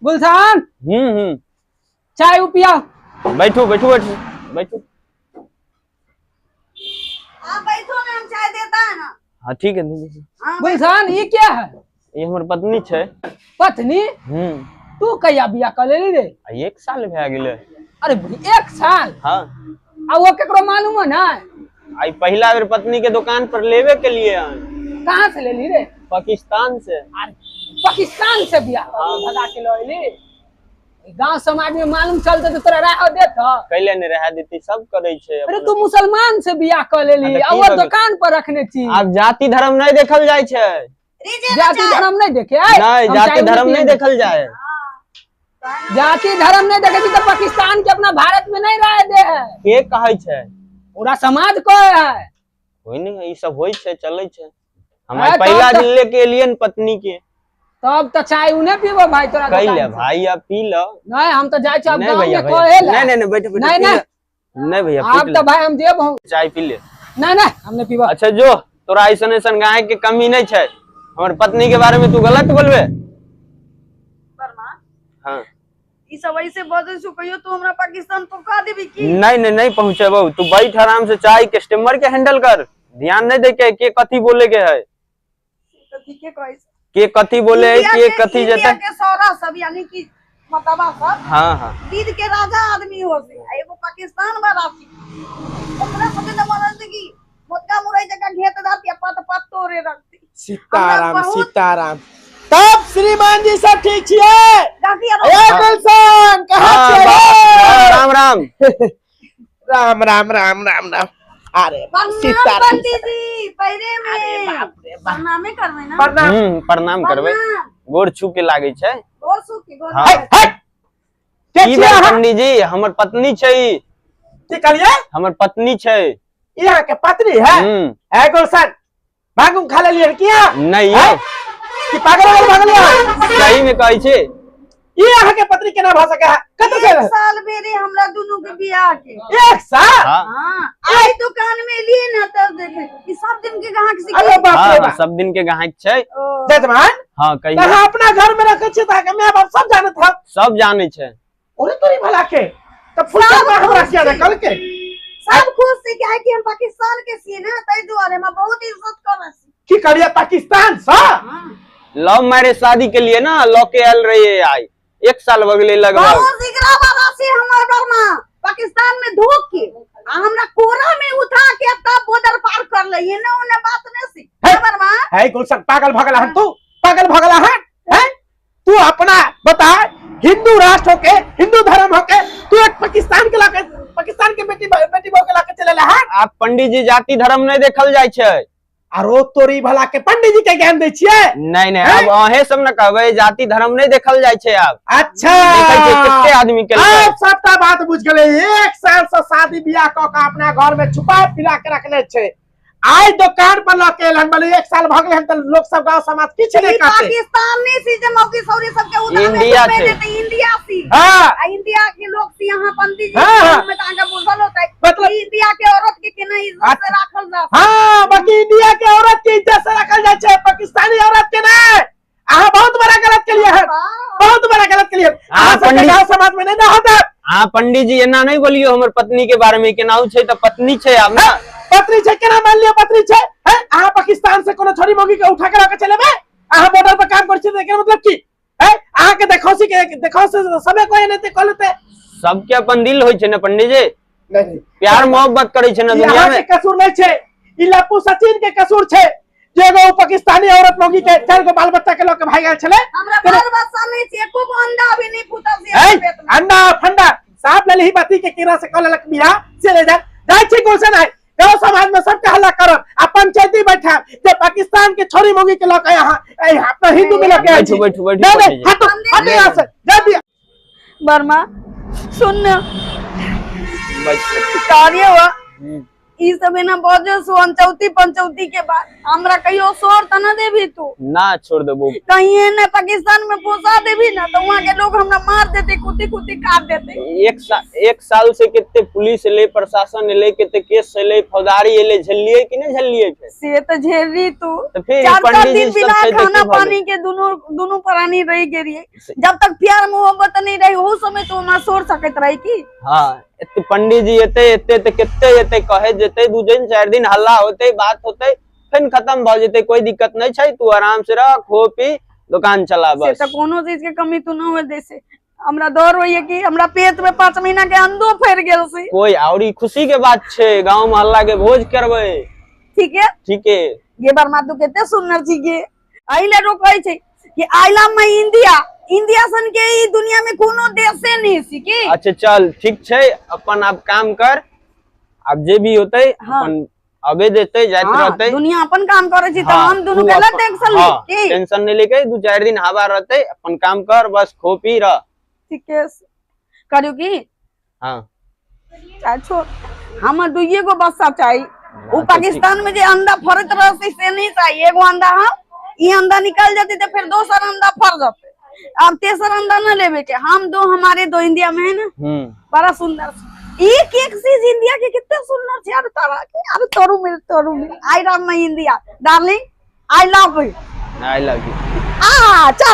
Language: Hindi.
गुलशन। चाय पिया। बैठो बैठो बैठो बैठो। आप बैठो ना, हम चाय देता है ना। हाँ ठीक है। गुलशन ये क्या है? ये हमार पत्नी छे। पत्नी? तू कहिया बिया कर लेली रे? 1 साल भे गेले। अरे 1 साल? हाँ। अब वो केकरो मालूम है ना? आई पहला बेर पत्नी के दुकान पर लेवे के लिए आए। कहाँ से लेली रे? पाकिस्तान से। पाकिस्तान से बिया भगा के लैली? गांव समाज में मालूम चलते तो तोरा राह देत? कैले ने रह देती, सब करे छे। अरे तू मुसलमान से बिया कर लेली और वो दुकान पर रखने छी। अब जाति धर्म नहीं देखल जाय छे। जाति धर्म नहीं देखे? नहीं, जाति धर्म नहीं देखल जाए। जाति धर्म नहीं देखे तो पाकिस्तान के अपना भारत में नहीं रह दे है। के कहे छे? पूरा समाज को है। कोई नहीं, ये सब होई छे, चले छे। हमारे पहला दिन लेके एलियन पत्नी के। तब तो चाय उन्हें पीबो भाई तोरा। कैले भाई आप पी लो। नहीं हम तो जाय छ नहीं भैया, नहीं बैठो बैठो। नहीं भैया आप तो भाई हम देब चाय पी ले। नहीं हमने पीबो। अच्छा जो तोरा ऐसन ऐसन गाय के कमी नहीं छे। हमार पत्नी के बारे में तू गलत बोलबे। हाँ ई सब ऐसे बजे सु कहियो तू हमरा पाकिस्तान पहुंचा देबी की? नहीं पहुंचे बहु। तू बैठ आराम से, चाय कस्टमर के हैंडल कर। ध्यान नहीं दे के कथी बोले के है। के कथी बोले है, के कथी जते के सौरा सब यानी कि मतबा सब। हां दीद के राजा आदमी हो से एगो पाकिस्तान वासी। ओकरा सब ने मानल कि मोटका मुरई जगह घेत दाती पत पत तोरे रखती। सीताराम सीताराम। तब श्रीमान जी सब ठीक छिए? गुलशन कहां छिए? राम राम राम राम राम राम राम। अरे सीताराम पंडित जी पहले में प्रणाम करवे ना। प्रणाम करवे। गोड़ छू के लागे छे। गोड़ छू के गोड़। की बात पंडित जी? हमर पत्नी छै। की कहलिए? हमर पत्नी छै। यहाँ के पत्नी है? है गुलशन भागुम खा लेलिए किया? नहीं है कि पागल भाग लिया? सही में कहै छे। ये यहाँ के पत्नी केना भ सके है? कत से? 1 साल बेरे हमरा दोनों के बियाह के। 1 साल? हां आई दुकान में लिए ना तब देखे ई सब दिन के ग्राहक से। अरे बाप रे, सब दिन के ग्राहक छै जजमान। हां कहिए। कहां अपना घर में रखे छे ताकि मैं बाप सब जानत था। सब जाने छे। ओरे तोरी भला के तब फुटबॉल में हमरा किया ना कल के सब खुश से क्या है कि हम पाकिस्तान के सी ना तई दुआरे में बहुत इज्जत करस। की करिए पाकिस्तान सा? लव मैरिज शादी के लिए ना लौके आल रही आई 1 साल बगले लगभग। बहुत जिगरा वाला से हमर बर्मा पाकिस्तान में धोख के हमरा कोरा में उठा के तब बॉर्डर पार कर लिए ना उन्हें बात नहीं सी बर्मा। है गुलशन पागल भगला है तू? पागल भगला है? तू अपना बता हिंदू राष्ट्र होके हिंदू धर्म होके तू एक पाकिस्तान के लाके पाकिस्तान के बेटी बहू के लाके चलेला है? आप पंडित जी जाति धर्म नहीं देखल जाय छे। आरो तोरी भला के पंडित जी के ज्ञान दे छिए? नहीं अब अहे सब न कहबे जाति धर्म नहीं देखल जाय छे। आप अच्छा कितने आदमी के आप सबटा बात बुझ गेले। 1 साल से शादी बियाह क के अपना घर में छुपा फिरा के रखले छे। आई दुकान पर लके एलन बोले 1 साल भ गेल त लोग सब गांव समाज की छले काटे। पाकिस्तान ने सी जे मौकी सौरी सब के उधर इंडिया में देते इंडिया सी। हां इंडिया के लोग सी यहां पंडित जी में तांगा बोलल होता है मतलब इंडिया के औरत के केना इज्जत से राखल जा। हां बाकी इंडिया के औरत के इज्जत से रखल जाय छे, पाकिस्तानी औरत के नहीं। आहा बहुत बड़ा गलत के लिए है, बहुत बड़ा गलत के लिए। गांव समाज में नहीं ना होता। हां पंडित जी एना नहीं बोलियो हमर पत्नी के बारे में। केनाउ छे त पत्नी छे आप ना। पत्नी छे केना मान लियो पत्नी छे? है आहा पाकिस्तान से कोनो छोरी मोगी के उठा के लाके चले बे? आहा बॉर्डर पर काम कर छी देखे मतलब की है? आहा के देखो से सबे कोई नते कहलते सबके अपन दिल होय छे ना पंडित जी। नहीं प्यार मोहब्बत करे छे ना दुनिया में। कसूर नहीं छे, ई लप्पू सचिन के कसूर छे। जेगो पाकिस्तानी औरत मोगी के 4 गो बाल बच्चा के लोग के भाग गेल छले। हमरा बाल बच्चा नहीं छे, एको अंडा भी नहीं फूटल से पेट में। अंडा फंडा साफ ले ही बाती के कीड़ा से कल लक बिया से ले जा जाय छी गुलशन है। गांव समाज में सब के हल्ला करब आ पंचायती बैठा जे पाकिस्तान के छोरी मोगी के लोग यहां अपना हिंदू में लगे बैठो हट यहां से जा दिया। बर्मा सुन बस कार्य हुआ ई सब ना बजे सो अंचौती पंचौती के बाद हमरा कहियो सोर त न देबी तू ना छोड़ देबो। कहीं ने पाकिस्तान में पहुंचा देबी ना तो वहाँ के लोग हमरा मार देते, कुती कुती काट देते। एक साल से कितने पुलिस एले, प्रशासन एले, कितने केस एले, फौजदारी एले, झेलिए कि नहीं झेलिए? से तो झेली तू तो फिर 4 दिन सब बिना से खाना देखी पानी के दोनों प्राणी रह गए। जब तक प्यार मोहब्बत नहीं रही वो समय तो वहाँ सोर सकत रही की। हाँ एते पंडित जी एते कितने कहे जेते 2 दिन 4 दिन हल्ला होते, बात होते, फिर खत्म भ जेते, कोई दिक्कत नहीं छै। तू आराम से रह, खो पी, दुकान चला बस। तो कोनो चीज के कमी तू न हो जैसे हमरा डर होइए कि हमरा पेट में 5 महीना के अंडो फैर गेल से। कोई औरी खुशी के बात छे, गांव मोहल्ला के भोज करबे। ठीक है ये बार मातू केते सुनर छी के आइले रोकई छै कि आइला में इंडिया सन के ई दुनिया में कोनो देश से नहीं सीखी। अच्छा चल ठीक छे, अपन आप काम कर, अब जे भी होते हाँ। अपन अबे देते जात रहते। दुनिया अपन काम करे छी त हाँ, हम दोनों तू गलत अपन- टेंशन हाँ, की टेंशन नहीं लेके 2-4 दिन हवा रहते, अपन काम कर, बस खो पी रह। ठीक है करियो की हाँ चाहे छोड़ हम दुइये गो बच्चा चाहिए। वो पाकिस्तान में जे अंडा फरत रहते से नहीं चाहिए। एगो अंडा हम ये अंडा निकल जाते तो फिर 2 अंडा फर जाते। अब 3 अंडा न लेवे के, हम 2 हमारे 2 इंडिया में है ना। बड़ा सुंदर एक चीज इंडिया के कितने सुंदर छे। अरे तारा के अरे तोरू मिल I love my India darling, I love you. I love you. चल